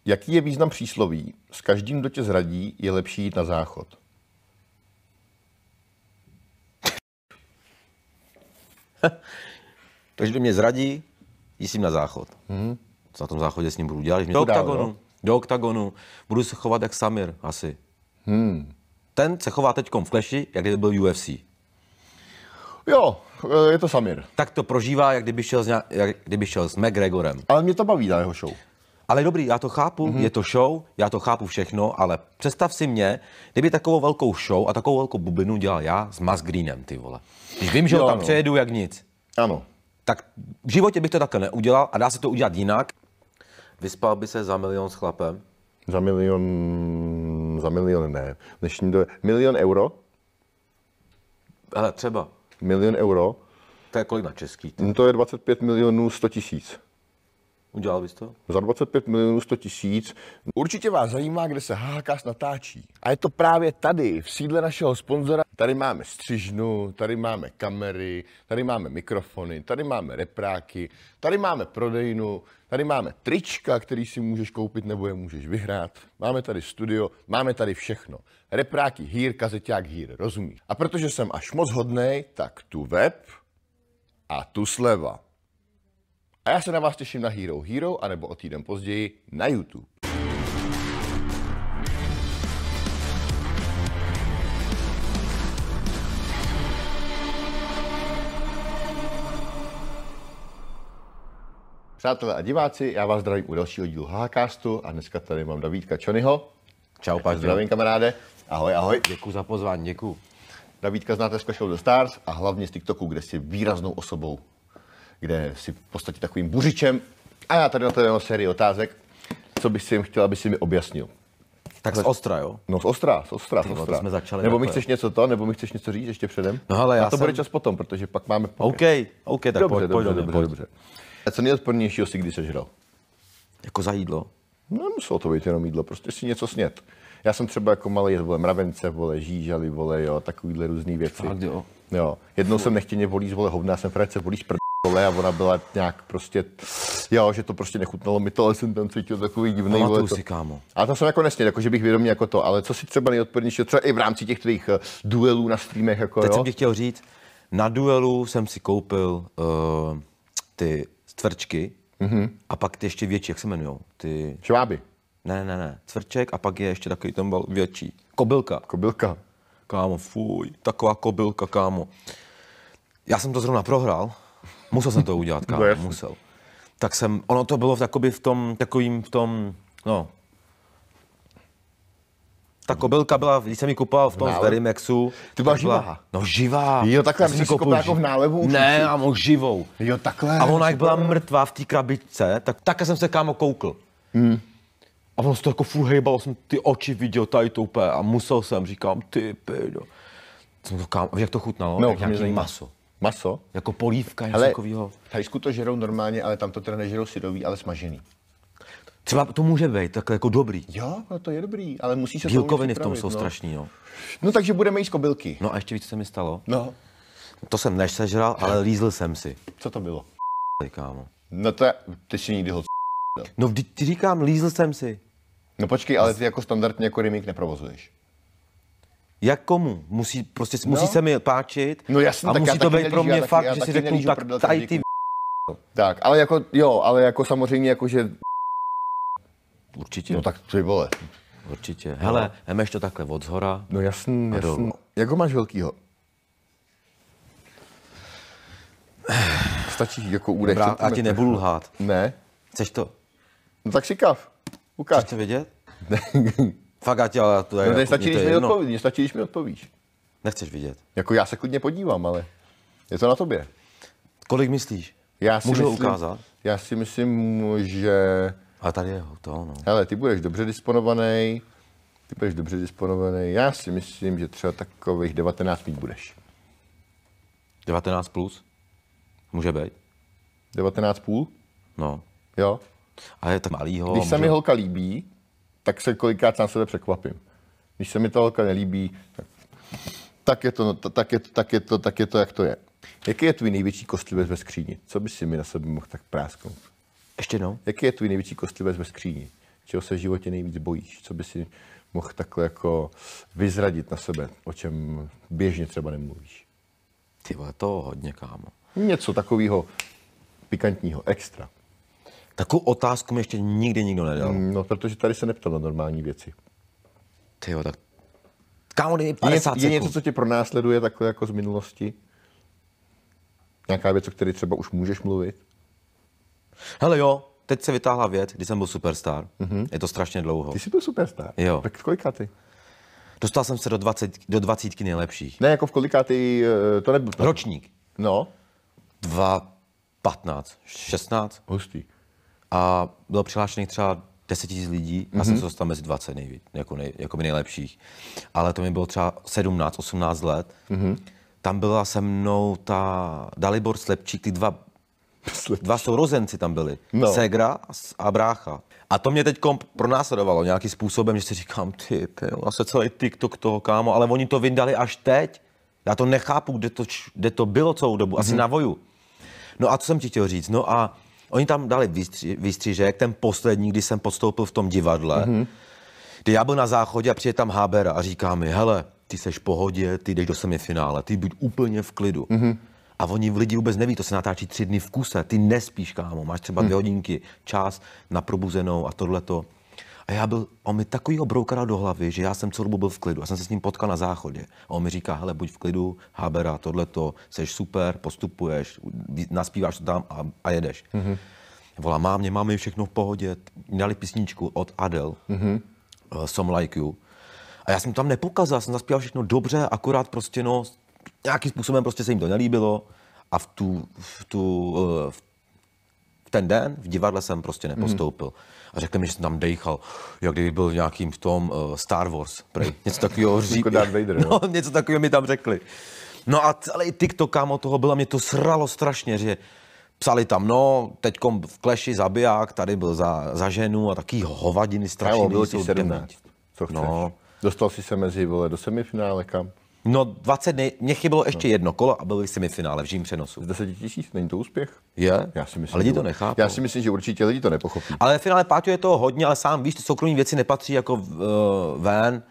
Jaký je význam přísloví? S každým, kdo tě zradí, je lepší jít na záchod. Takže kdo mě zradí, jistím na záchod. Co na tom záchodě s ním budu dělat? Do oktagonu. Budu se chovat jak Samir asi. Ten se chová teďkom v Clashi, jak kdyby byl UFC. Jo, je to Samir. Tak to prožívá, jak kdyby šel s McGregorem. Ale mě to baví na jeho show. Ale dobrý, já to chápu, je to show, já to chápu všechno, ale představ si mě, kdyby takovou velkou show a takovou velkou bublinu dělal já s Masgreenem, ty vole. Když vím, že ho tam přejedu jak nic. Ano. Tak v životě bych to takhle neudělal a dá se to udělat jinak. Vyspal by se za milion s chlapem? Za milion ne. Dnešní do... Milion euro? Hele, třeba. Milion euro? To je kolik na český? To je 25 milionů 100 tisíc. Udělal bys to? Za 25 milionů 100 tisíc. Určitě vás zajímá, kde se HHCast natáčí. A je to právě tady, v sídle našeho sponzora. Tady máme střižnu, tady máme kamery, tady máme mikrofony, tady máme repráky, tady máme prodejnu, tady máme trička, který si můžeš koupit nebo je můžeš vyhrát. Máme tady studio, máme tady všechno. Repráky hýr, kazeťák hýr, rozumíš? A protože jsem až moc hodnej, tak tu web a tu sleva. A já se na vás těším na Hero Hero, anebo o týden později na YouTube. Přátelé a diváci, já vás zdravím u dalšího dílu HHCastu a dneska tady mám Davídka Čonyho. Čau, Paťo. Zdravím, kamaráde. Ahoj, ahoj. Děkuji za pozvání, děkuji. Davídka znáte z Clash of the Stars a hlavně z TikToku, kde jsi výraznou osobou, kde jsi v podstatě takovým buřičem. A já tady na tebe mám sérii otázek, co bych si jim chtěl, aby si mi objasnil. Tak z ostra, jo? No z ostra. To jsme začali nebo mi takhle. chceš nebo mi chceš něco říct ještě předem? No hele, já to bude čas potom, protože pak máme... OK, tak dobře. A co nejodpornějšího si kdy sežral? Jako za jídlo? No, muselo to být jenom jídlo, prostě si něco snět. Já jsem třeba jako malý jedl, vole, mravence, vole, žížaly, vole, jo, takovýhle různý věci. Fakt, jo. Jo. Jednou jsem nechtěně volíc, vole, hovna, jsem Frajce volíc vole, a ona byla nějak prostě, jo, že to prostě nechutnalo mi to, ale jsem tam cítil takový divný, vole, si, kámo. A to jsem jako nesněd, jako že bych vědomě jako to, ale co si třeba nejodpornější, třeba i v rámci těch tvých duelů na streamech, jako Teď jo? jsem ti chtěl říct, na duelu jsem si koupil ty cvrčky a pak ty ještě větší, jak se jmenujou? Ty... Šváby. Ne, cvrček a pak je ještě takový ten byl větší. Kobylka. Kámo, fuj, taková kobylka, kámo. Já jsem to zrovna prohrál, musel jsem to udělat, kámo, musel. Tak jsem, ono to bylo v tom, no. Ta kobylka byla, když jsem ji kupoval v tom z Verimexu. Ty byla živá? No živá. Jo, takhle, jsem si koupil jako v nálevu. Ne, a mohl živou. Jo, takhle. A ona jak byla mrtvá v té krabičce, tak také jsem se, kámo, koukl. A ono se to jako furt hejbalo, jsem ty oči viděl tady to úplně a musel jsem, říkám, ty pédo. Jsem to, kámo, jak to chutnalo? No, jak nějaký maso. Maso? Jako polívka, něco takového. V Thajsku to žerou normálně, ale tam to teda nežerou syrový, ale smažený. Třeba to může být takhle jako dobrý. Jo, no to je dobrý, ale musí se bílkoviny v tom jsou strašný, jo. No takže budeme jíst kobylky. No a ještě víc, co se mi stalo. No. To jsem nesežral, ale lízl jsem si. Co to bylo? Kámo. No to je, ty si někdy ho No ty říkám, lízl jsem si. No počkej, ale ty jako standardně jako remake neprovozuješ. Jak komu? Musí se mi páčit. No jasně, a tak musí to být pro mě fakt, že si řeknu, tak tady ty tak, ale jako, jo, ale jako samozřejmě jako, že... Určitě. No tak ty vole. Určitě. Hele, jdeš to takhle od zhora. No jasný. Jak ho máš velkýho? Stačí jako údech. Já ti nebudu lhát. Ne. Chceš to? No tak si kav. Ukáž. Chceš to vědět? Ne. Fakt, ale to je... No nestačí, když mi odpovíš. Nechceš vidět. Jako já se klidně podívám, ale je to na tobě. Kolik myslíš? Můžu ukázat? Já si myslím, že... Ale tady je to, no. Hele, ty budeš dobře disponovaný. Já si myslím, že třeba takových 19 mít budeš. 19 plus? Může být. 19,5? No. Jo. A je tak malýho. Když se mi holka líbí, tak se kolikrát sám sebe překvapím. Když se mi ta holka nelíbí, tak je to, jak to je. Jaký je tvůj největší kostlivec ve skříni? Co bys si mi na sebe mohl tak prásknout? Ještě jednou? Jaký je tvůj největší kostlivec ve skříni? Čeho se v životě nejvíc bojíš? Co by si mohl takhle jako vyzradit na sebe, o čem běžně třeba nemluvíš? Ty vole, to hodně, kámo. Něco takového pikantního, extra. Takovou otázku mi ještě nikdy nikdo nedal. No, protože tady se neptal na normální věci. Ty jo, tak... Kámo, dej mi 50 sekund. Je něco, co tě pronásleduje takhle jako z minulosti? Nějaká věc, o které třeba už můžeš mluvit? Hele jo, teď se vytáhla věc, když jsem byl superstar. Je to strašně dlouho. Ty jsi byl superstar? Jo. Tak kolika ty? Dostal jsem se do 20 nejlepších. Ne, jako v kolika ty, to nebyl... Ročník. No. 2015, 16. Hustý. A bylo přihlášených třeba 10 000 lidí a jsem se dostal mezi 20 nejvíc, jako nejlepších. Ale to mi bylo třeba 17, 18 let. Tam byla se mnou ta Dalibor Slepčík, ty dva sourozenci tam byli. No. Segra a brácha. A to mě teď pronásledovalo nějakým způsobem, že si říkám, ty, a se celý TikTok toho, kámo, ale oni to vydali až teď. Já to nechápu, kde to bylo celou dobu, asi na Voju. No a co jsem ti chtěl říct? No a oni tam dali výstřižek, ten poslední, kdy jsem podstoupil v tom divadle, kdy já byl na záchodě a přijde tam Habera a říká mi, hele, ty seš v pohodě, ty jdeš do semifinále, ty buď úplně v klidu. A oni lidi vůbec neví, to se natáčí 3 dny v kuse, ty nespíš, kámo, máš třeba 2 hodinky čas na probuzenou a tohleto. A on mi takovýho broukara do hlavy, že já jsem celou dobu byl v klidu. Já jsem se s ním potkal na záchodě. A on mi říká, hele, buď v klidu, Habera, tohleto, seš super, postupuješ, naspíváš to tam a jedeš. Volá, máme všechno v pohodě. Dali písničku od Adele, Some Like You. A já jsem tam nepokazal, jsem zaspíval všechno dobře, akorát prostě no, nějakým způsobem prostě se jim to nelíbilo. A v ten den v divadle jsem prostě nepostoupil. A řekl mi, že jsem tam dejchal, jak kdyby byl v nějakým v tom Star Wars, prej. Něco takového no, něco takového mi tam řekli. No a celý TikTok, kámo, toho bylo, mě to sralo strašně, že psali tam, no, teďkom v Clashi zabiják, tady byl za ženu a taký hovadiny strašný. Bylo ti 17. Co chceš? No. Dostal jsi se do semifinále kam? No 20 dny, mě chybilo ještě jedno kolo a byl v semifinále v živém přenosu. Z 10 000, není to úspěch? Je, já si myslím, a lidi to nechápou. Já si myslím, že určitě lidi to nepochopí. Ale v finále, Páťo, je toho hodně, ale sám víš, ty soukromí věci nepatří jako ven.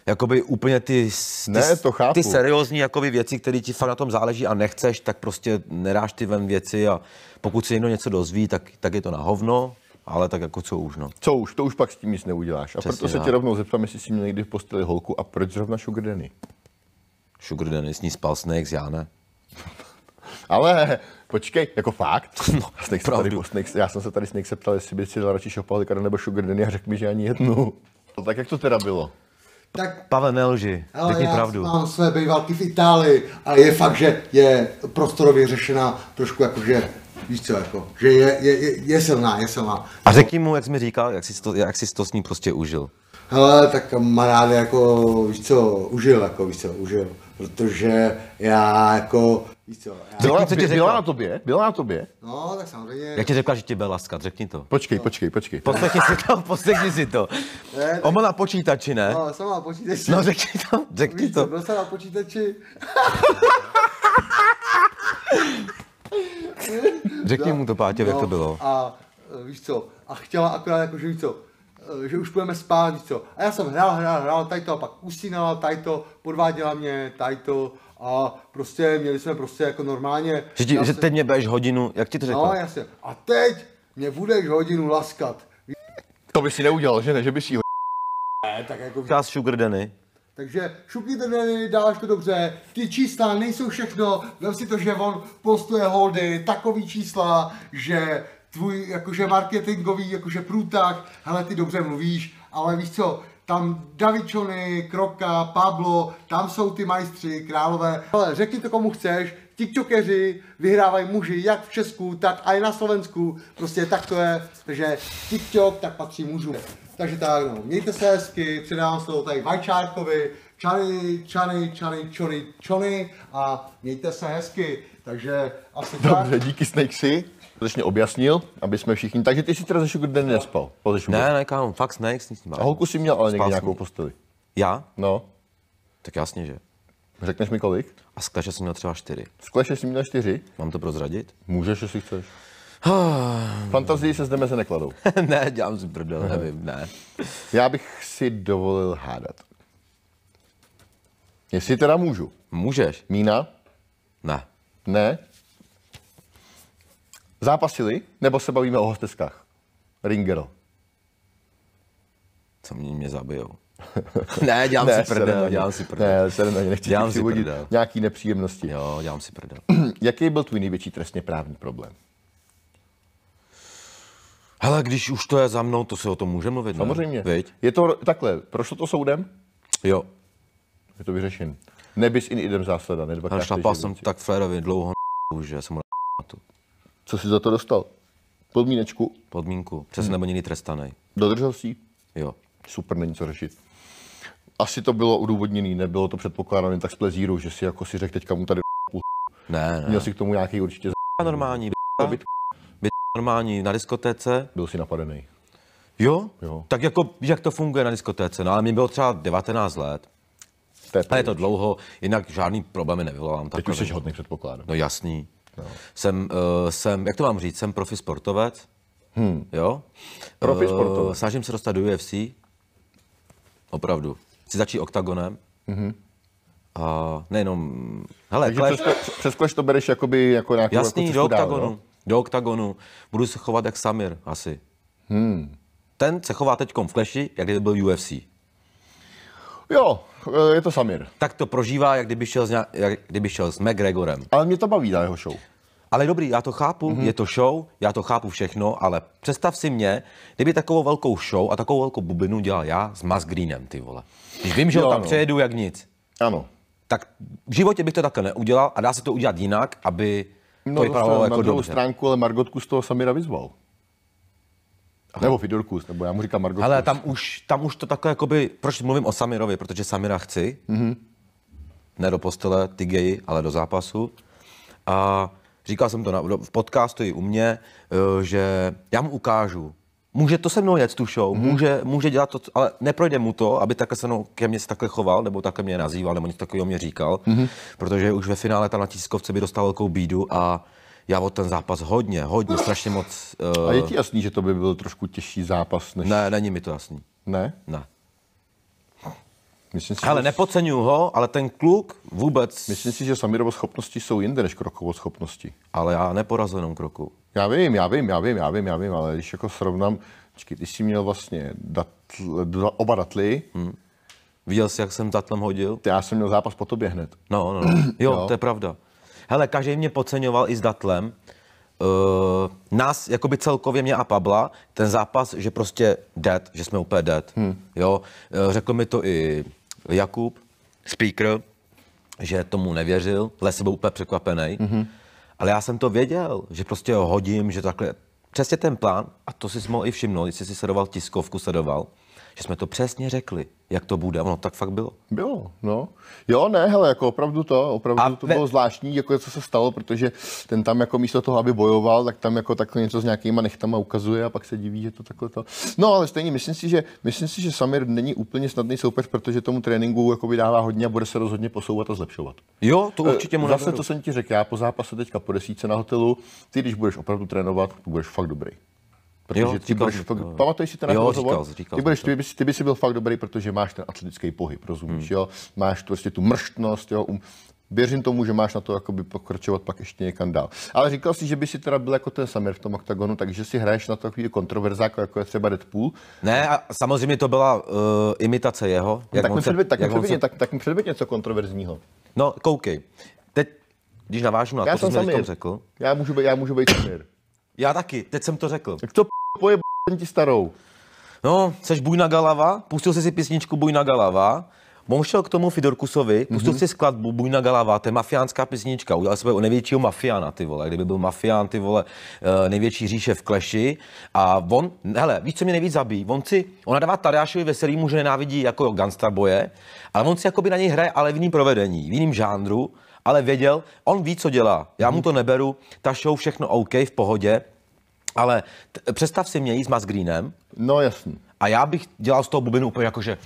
Jakoby úplně ty seriózní jakoby věci, které ti fakt na tom záleží a nechceš, tak prostě nedáš ty ven věci a pokud se někdo něco dozví, tak je to na hovno. Ale tak jako co už, no. Co už, to už pak s tím nic neuděláš. A přesně proto se tě rovnou zeptám, jestli jsi měl někdy v posteli holku a proč zrovna Sugar Danny? Sugar Danny, s ní spal Snakes, já ne. Ale počkej, jako fakt? No, já jsem se tady Snakes ptal, jestli by si dal radši Šopahlíka nebo Sugar Danny a řekl mi, že ani jednu. No, tak jak to teda bylo? Tak, Pavel, nelži, řekni pravdu. Já mám své bývalky v Itálii a je fakt, že je prostorově řešená trošku jakože, víš co, jako, že je silná. A řekni mu, jak jsi mi říkal, jak jsi to s ním prostě užil. Hele, tak kamaráde, jako, víš co, užil, protože já, jako, víš co. Byla na tobě? No, tak samozřejmě. Jak ti řekla, že tě bude laskat, řekni to. Počkej. Poslechni si to. On byl na počítači, ne? No, jsem na počítači. No, řekni to. Byl jsem na počítači. Řekni mu to, Páťo, jak to bylo. A víš co, a chtěla akorát jako, že víš co, že už budeme spát, víš co. A já jsem hrál, tady to a pak usínala, tady to, podváděla mě, tady to a prostě měli jsme prostě jako normálně. Že teď mě budeš hodinu, jak ti to řekla? No jasně, a teď mě budeš hodinu laskat. To by si neudělal, že ne, že by si ho... Ne, tak jako... Čas Sugar Danny. Takže Sugar Danny, dáváš to dobře, ty čísla nejsou všechno, vem si to, že on postuje holdy, takový čísla, že tvůj jakože marketingový jakože průtah, hele, ty dobře mluvíš, ale víš co, tam Davičony, Kroka, Pablo, tam jsou ty majstři, králové. Ale řekni to komu chceš, tiktokeři vyhrávají muži jak v Česku, tak i na Slovensku, prostě tak to je, takže TikTok tak patří mužům. Takže tak, no, mějte se hezky, předávám slovo tady Vajčárkovi, Čony a mějte se hezky, takže asi tak. Dobře, díky Snakesy. Skutečně objasnil, aby jsme všichni. Takže ty si teda ze Sugar Danny nespal? Ne, kámo, fakt Snakes. A holku si měl ale někdy nějakou posteli? Já? No. Tak jasně, že. Řekneš mi kolik? A z Clashe jsem měl třeba 4. Z Clashe jsi měl 4? Mám to prozradit? Můžeš, jestli chceš. Fantazii se zde meze nekladou. Ne, dělám si prdel, nevím, ne. Já bych si dovolil hádat. Jestli teda můžu. Můžeš? Mína? Ne. Ne. Zápasili? Nebo se bavíme o hosteskách? Ringer. Co mě zabijou? Ne, dělám si prdel. Ne, se na ně nechci přivodit nějaký nepříjemnosti. Jo, dělám si prdel. Jaký byl tvůj největší trestně právní problém? Hele, když už to je za mnou, to se o tom může mluvit, Samozřejmě. Ne? Je to takhle, prošlo to soudem? Jo. Je to vyřešen. Nebis in idem zásada, ne dvakrát. Šlapal jsem tak Frérovi dlouho, že jsem mu tu. Co jsi za to dostal? Podmínečku? Podmínku. Přesně nebo jiný trestanej. Dodržel jsi? Jo. Super, není co řešit. Asi to bylo udůvodněný, nebylo to předpokládané tak z plezíru, že si jako si řekl teďka mu tady Ne. Měl si k tomu nějaký určitě normální, normální na diskotéce. Byl jsi napadený. Jo? Jo. Tak jako, víš, jak to funguje na diskotéce, no ale mi bylo třeba 19 let. A je to dlouho, jinak žádný problémy nevyvolám. Teď už jsi hodný, předpokládám. No jasný. No. Jsem, jak to mám říct, jsem profi sportovec. Jo? Profi sportovec. Snažím se dostat do UFC. Opravdu. Chci začít oktagonem. A nejenom, hele, takže přes Clash to bereš jakoby jako nějakou jasný, jako do oktagonu. Dál, no? Do oktagonu. Budu se chovat jak Samir, asi. Ten se chová teďkom v Clashi, jak kdyby byl UFC. Jo, je to Samir. Tak to prožívá, jak kdyby šel s McGregorem. Ale mě to baví na jeho show. Ale dobrý, já to chápu, je to show, já to chápu všechno, ale představ si mě, kdyby takovou velkou show a takovou velkou bublinu dělal já s Mas Greenem, ty vole. Když vím, že ho tam přejedu jak nic. Ano. Tak v životě bych to takhle neudělal a dá se to udělat jinak, aby to vypadalo jako na druhou dobře. stránku, ale Margotku z toho Samira vyzval. Nebo Fidorkus, nebo já mu říkám Margotku. Ale tam už to takhle jakoby, proč mluvím o Samirovi, protože Samira chci, ne do postele, ty geji, ale do zápasu. A říkal jsem to v podcastu i u mě, že já mu ukážu, může to se mnou jet tu show, může dělat to, ale neprojde mu to, aby takhle se mnou ke mně se takhle choval, nebo takhle mě nazýval, nebo něco takového mě říkal, protože už ve finále tam na tiskovce by dostal velkou bídu a já od ten zápas hodně, strašně moc... A je ti jasný, že to by byl trošku těžší zápas než... Ne, není mi to jasný. Ne? Ne. Myslím si, ale nepodceňuju ho, ale ten kluk vůbec... Myslím si, že Samirovo schopnosti jsou jinde než Krokovo schopnosti. Ale já neporazil jenom Kroku. Já vím, ale když jako srovnám... Počkej, ty jsi měl vlastně oba datly. Viděl jsi, jak jsem datlem hodil? Já jsem měl zápas po tobě hned. No. Jo, to je pravda. Hele, každý mě podceňoval i s datlem. Nás, jakoby celkově mě a Pabla, ten zápas, že prostě dead, že jsme úplně dead. Jo, řekl mi to i Jakub, speaker, že tomu nevěřil, Les byl úplně překvapený. Ale já jsem to věděl, že prostě ho hodím, že takhle, přesně ten plán, a to si mohl i všimnout, jestli si sledoval tiskovku, že jsme to přesně řekli, jak to bude. Ono tak fakt bylo. Bylo, no. Jo, ne, hele, jako opravdu to bylo zvláštní, jako co se stalo, protože ten tam jako místo toho, aby bojoval, tak tam jako takhle něco s nějakýma nechtama ukazuje a pak se diví, že to takhle to. No, ale stejně, myslím si, že Samir není úplně snadný soupeř, protože tomu tréninku jako dává hodně a bude se rozhodně posouvat a zlepšovat. Jo, to určitě mu zase to jsem ti řekl, já po zápase teďka po 10 na hotelu, ty když budeš opravdu trénovat, budeš fakt dobrý. Protože ty budeš pamatuješ si ten rozhovor? Ty by si byl fakt dobrý, protože máš ten atletický pohyb, rozumíš, jo? Máš prostě tu mrštnost, jo? Věřím tomu, že máš na to jakoby pokračovat pak ještě někam dál. Ale říkal jsi, že by si teda byl jako ten Samir v tom oktagonu, takže si hraješ na takový kontroverzák, jako je třeba Deadpool. Ne, a samozřejmě to byla imitace jeho. Tak mi předvěď něco kontroverzního. No, koukej. Teď, když navážu na to, co jsi mi řekl. Já můžu být Samir. Já taky, teď jsem to řekl. Tak to ti starou. No, seš Bujna Galava, pustil jsi si písničku Bujna Galava, on šel k tomu Fidorkusovi, pustil si skladbu Bujna Galava, to je mafiánská písnička, udělal sebe o největšího mafiána, ty vole, kdyby byl mafián, ty vole, největší říše v Clashi a on, hele, víš, co mě nejvíc zabíjí, on nadává Tadeášovi Veselýmu, že nenávidí jako Gunstar boje, ale on si jakoby na něj hraje, ale v jiným provedení, v jiným žánru, ale věděl, on ví, co dělá, já mu to neberu, ta show všechno OK, v pohodě, ale představ si mě jí s Mas Greenem. No jasný. A já bych dělal z toho bubinu úplně jakože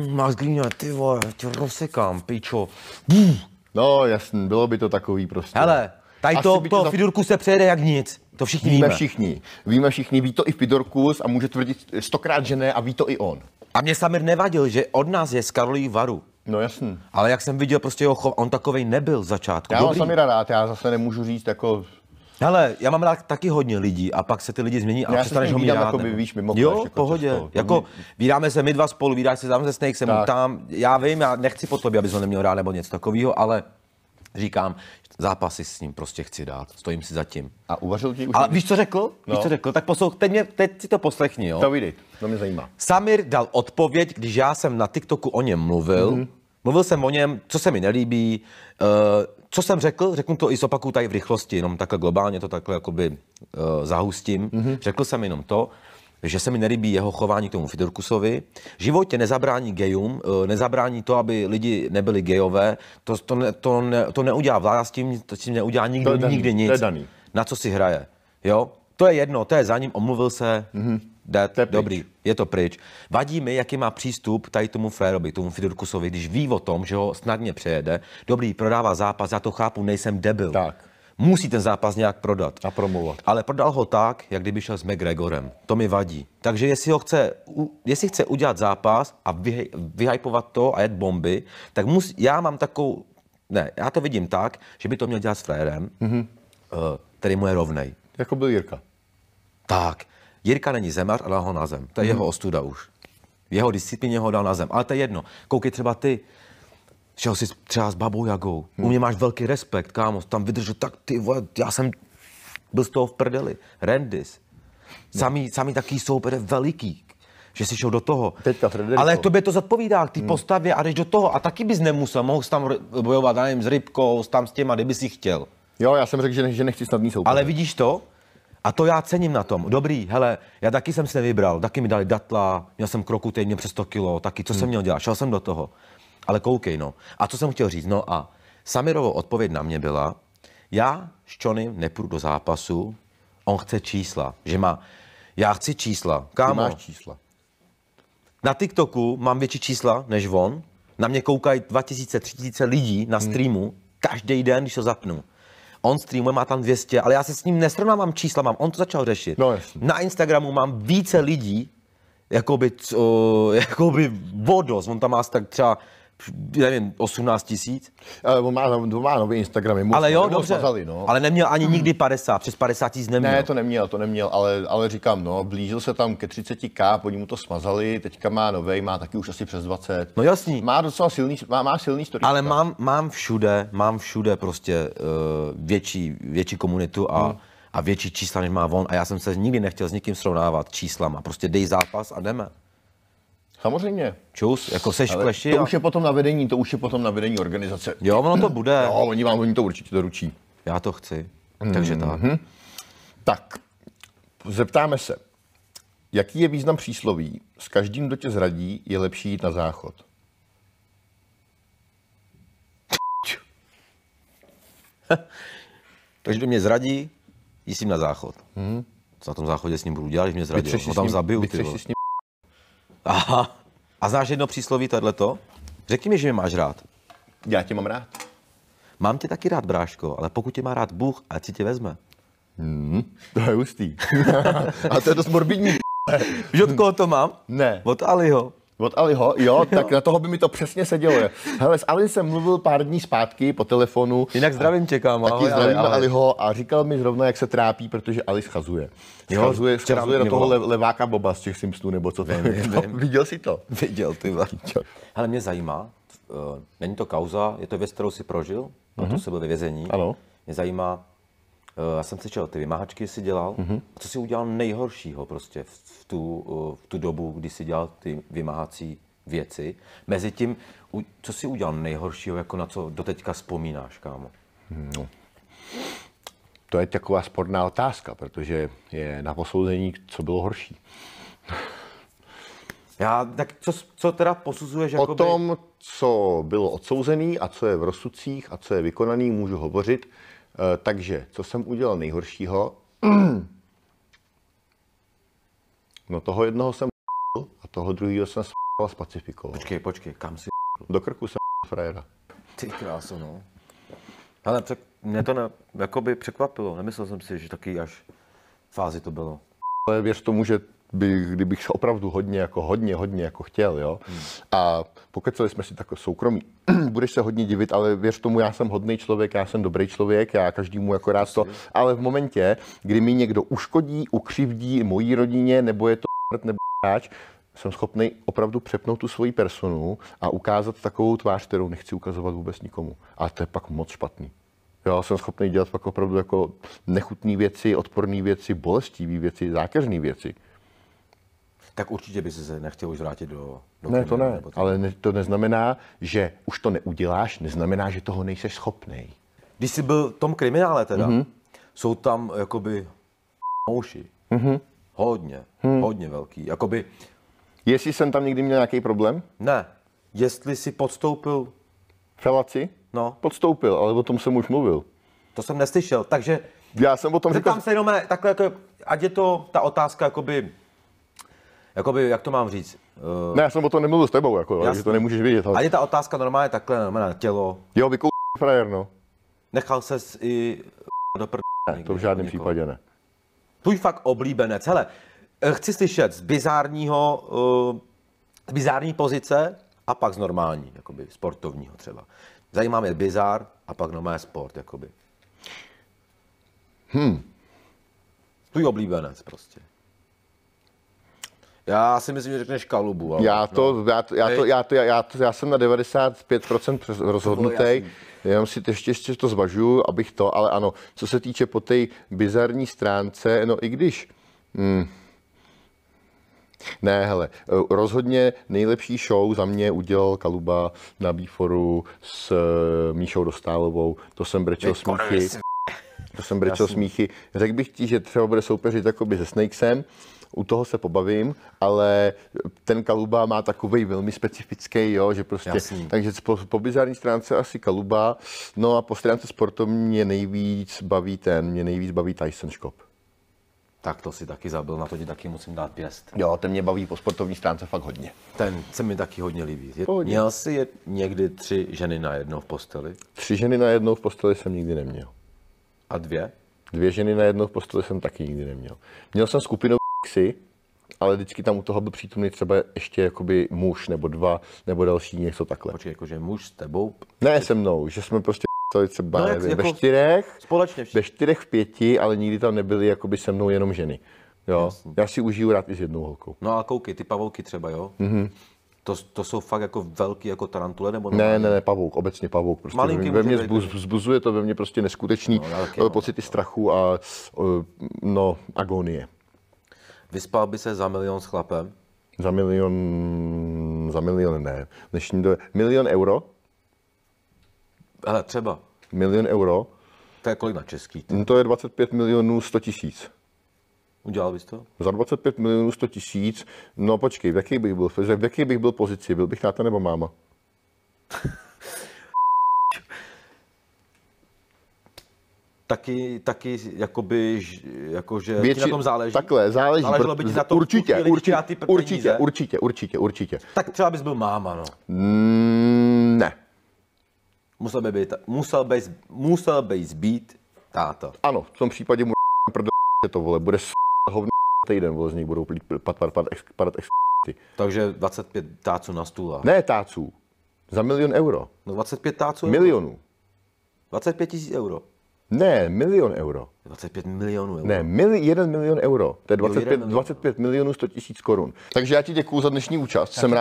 Mas Green, ty vole, tě rozsekám, pičo. No jasný, bylo by to takový prostě. Hele, Tady to Fidurku se přejede jak nic. To všichni víme. Víme všichni, ví to i Fidorkus a může tvrdit 100krát, že ne a ví to i on. A mě Samir nevadil, že od nás je z Karlových Varů. No jasný. Ale jak jsem viděl prostě jeho chov, on takovej nebyl v začátku. Já mám Samira rád, já zase nemůžu říct jako... Hele, já mám rád taky hodně lidí a pak se ty lidi změní a přestaneš ho mít rád. Jako víš, mimo jo, v pohodě. Jako vídáme se my dva spolu, vídáš se tam se Snake, jsem tam, já vím, já nechci po tobě, abys ho neměl rád nebo něco takového, ale říkám, zápasy s ním prostě chci dát, stojím si za tím. A uvařil ti už? Ale víš, co řekl? No. Víš, co řekl? Tak teď si to poslechni, jo? To vidí, to mě zajímá. Samir dal odpověď, když já jsem na TikToku o něm mluvil. Mluvil jsem o něm, co se mi nelíbí, co jsem řekl to i zopakuju tady v rychlosti, jenom takhle globálně to takhle jakoby zahustím. Řekl jsem jenom to, že se mi nelíbí jeho chování k tomu Fidorkusovi. Životě nezabrání gejům, nezabrání to, aby lidi nebyli gejové. To neudělá vláda, s tím neudělá nikdy nic. Na co si hraje. Jo? To je jedno, to je za ním, omluvil se, dobrý, je to pryč. Vadí mi, jaký má přístup tady tomu frérovi, tomu Fidorkusovi, když ví o tom, že ho snadně přejede. Dobrý, prodává zápas, já to chápu, nejsem debil. Tak. Musí ten zápas nějak prodat. A promovat. Ale prodal ho tak, jak kdyby šel s McGregorem. To mi vadí. Takže jestli chce udělat zápas a vyhypovat to a jet bomby, tak já mám takovou... Ne, já to vidím tak, že by to měl dělat s frérem, který mu je rovnej. Jako byl Jirka. Tak. Jirka není zemař a dal ho na zem. To je jeho ostuda už. Jeho disciplíně ho dal na zem. Ale to je jedno. Koukej třeba ty, šel jsi třeba s Babou Jagou. U mě máš velký respekt, kámo. Tam vydržel tak, ty vole, já jsem byl z toho v prdeli. Randis. Sami taký soupeře veliký, že jsi šel do toho. Ale tobě to zodpovídá k té postavě a jdeš do toho. A taky bys nemusel. Mohl jsi tam bojovat, nevím, s Rybkou, tam s těma, kdyby si chtěl. Jo, já jsem řekl, že nechci snadný soupeře. Ale vidíš to? A to já cením na tom. Dobrý, hele, já taky jsem si nevybral, taky mi dali datla, měl jsem kroku týdně přes 100 kilo, taky, co jsem měl dělat, šel jsem do toho. Ale koukej, no. A co jsem chtěl říct, no a Samirovo odpověď na mě byla, já s Johnnym nepůjdu do zápasu, on chce čísla, já chci čísla, kámo. Ty máš čísla. Na TikToku mám větší čísla než on, na mě koukají 2000, 3000 lidí na streamu, každý den, když to zapnu. On streamuje, má tam 200, ale já se s ním nesrovnávám čísla, on to začal řešit. No, na Instagramu mám více lidí, jakoby vodos, on tam má tak třeba, nevím, 18 000. On má nový Instagram, ale jo, dobře, smazali, no. Ale neměl ani nikdy 50, přes 50 000 neměl. Ne, to neměl, ale říkám, no, blížil se tam ke 30K, po mu to smazali, teďka má novej, má taky už asi přes 20. No jasný. Má docela má silný story. Ale mám všude prostě větší komunitu a větší čísla, než má on a já jsem se nikdy nechtěl s nikým srovnávat číslama, prostě dej zápas a jdeme. Samozřejmě. Čus, jako seš v kleši. To už je potom na vedení organizace. Jo, ono to bude. Jo, oni to určitě doručí. Já to chci, takže tak. Tak, zeptáme se, jaký je význam přísloví, s každým, kdo tě zradí, je lepší jít na záchod? Takže kdo mě zradí, jít na záchod. Co na tom záchodě s ním budu dělat, když mě zradil? Ho tam zabiju, ty vole. Aha. A znáš jedno přísloví tohleto? Řekni mi, že mě máš rád. Já tě mám rád. Mám tě taky rád, bráško, ale pokud tě má rád Bůh, ať si tě vezme. To je hustý. A to je dost morbidní. Víš, od koho to mám? Ne. Od Aliho. Od Aliho? Jo, tak na toho by mi to přesně sedělo. Hele, s Ali jsem mluvil pár dní zpátky po telefonu. Jinak zdravím tě, kámo. Taky zdravím Aliho a říkal mi zrovna, jak se trápí, protože Ali schazuje. Schazuje do toho leváka Boba z těch Simpsonů, nebo co to je. Viděl jsi to? Viděl, ty vole. Hele, mě zajímá, není to kauza, je to věc, kterou jsi prožil, proto jsi byl ve vězení. Ano. Mě zajímá, já jsem slyšel, ty vymahačky jsi dělal, a co jsi udělal nejhoršího prostě v tu dobu, kdy jsi dělal ty vymáhací věci. Mezitím, co jsi udělal nejhoršího, jako na co doteďka vzpomínáš, kámo? No. To je taková sporná otázka, protože je na posouzení, co bylo horší. Tak co teda posuzuješ? O tom, co bylo odsouzený a co je v rozsudcích a co je vykonaný, můžu hovořit. Takže, co jsem udělal nejhoršího? No toho jednoho jsem a toho druhého jsem spacifikoval. Počkej, kam si? Do krku jsem frajera. Ty kráso, no. Ale mě to jakoby překvapilo. Nemyslel jsem si, že taky až fázi to bylo. Ale věř tomu, že kdybych opravdu hodně chtěl, jo. A pokecali jsme si takhle soukromí. Budeš se hodně divit, ale věř tomu, já jsem hodný člověk, já jsem dobrý člověk, já každému jako rád to. Ale v momentě, kdy mi někdo uškodí, ukřivdí mojí rodině, nebo je to nebo hráč, jsem schopný opravdu přepnout tu svoji personu a ukázat takovou tvář, kterou nechci ukazovat vůbec nikomu. A to je pak moc špatný. Jo, jsem schopný dělat pak opravdu jako nechutné věci, odporné věci, bolestivé věci, zákeřné věci. Tak určitě by se nechtěl už vrátit do Ne, to ne, ale to neznamená, že už to neuděláš, neznamená, že toho nejseš schopnej. Když jsi byl v tom kriminále teda, jsou tam jakoby mouši. Hodně velký. Jakoby... Jestli jsem tam někdy měl nějaký problém? Ne. Jestli jsi podstoupil... Felaci? No. Podstoupil, ale o tom jsem už mluvil. To jsem neslyšel, takže... Já jsem o tom říkal... se jenom takhle, jako, ať je to ta otázka, jakoby, jak to mám říct? Ne, já jsem o tom nemluvil s tebou, jako, takže to nemůžeš vědět. Ale... Ať je ta otázka normálně takhle, normálně na tělo. Jo, frajer, no. Nechal ses i do Ne, to v žádném případě ne. Tvůj fakt oblíbenec. Hele, chci slyšet z bizární pozice a pak z normální, jakoby sportovního třeba. Zajímá mě bizár a pak normální sport, jakoby. Tvůj oblíbenec prostě. Já si myslím, že řekneš Kalubu. Ale Já jsem na 95% rozhodnutý. Jenom si ještě to zvažuju, abych to, ale ano, co se týče po té bizarní stránce, no i když... Ne, hele, rozhodně nejlepší show za mě udělal Kaluba na Beeforu s Míšou Dostálovou. To jsem brečel smíchy. Řekl bych ti, že třeba bude soupeřit jakoby se Snakesem, u toho se pobavím, ale ten Kaluba má takovej velmi specifický, jo, že prostě, takže po bizarní stránce asi Kaluba, no a po stránce sportovní mě nejvíc baví Tyson Škop. Tak to si taky zabil, na to ti taky musím dát pěst. Jo, ten mě baví po sportovní stránce fakt hodně. Ten se mi taky hodně líbí. Měl jsi někdy 3 ženy najednou v posteli? 3 ženy najednou v posteli jsem nikdy neměl. A 2? 2 ženy najednou v posteli jsem taky nikdy neměl. Měl jsem skupinu ale vždycky tam u toho byl přítomný třeba ještě jakoby muž nebo 2 nebo další něco takhle. Počkej, jakože muž s tebou? Ne se mnou, že jsme prostě třeba no, nevím, jako ve 4, společně ve 4, v 5, ale nikdy tam nebyly jakoby se mnou jenom ženy. Jo? Jasný. Já si užiju rád i s jednou holkou. No a koukej, ty pavouky třeba, jo? To jsou fakt jako velký jako tarantule, nebo ne, pavouk, obecně pavouk. Prostě malinký ve mně vzbuzuje to ve mně prostě neskutečný pocity strachu a agonie. Vyspal by se za milion s chlapem? Za milion ne. Dnešní do 1 000 000 euro? Ale třeba. 1 000 000 euro? To je kolik na český? To je 25 100 000. Udělal bys to? Za 25 100 000, no počkej, v jaké bych byl pozici? Byl bych táta nebo máma? Taky jakože ti na tom záleží. Takhle, záleží. Záleželo by ti na tom Určitě. Tak třeba bys byl máma, no. Ne. Musel bys být táta. Ano, v tom případě mu to, vole, bude hovný týden, vole, z něj budou padat experty. Takže 25 táců na stůl. Ne táců, za 1 000 000 euro. No 25 táců? Milionů. 25 000 euro. Ne, 1 000 000 euro. 25 milionů euro. Ne, 1 000 000 euro. To je 25 100 000 korun. Takže já ti děkuju za dnešní účast. Jsem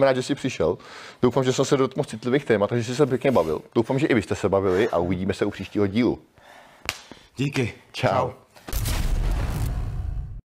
rád, že jsi přišel. Doufám, že jsem se dotknul citlivých témat, takže jsi se pěkně bavil. Doufám, že i vy jste se bavili a uvidíme se u příštího dílu. Díky. Čau.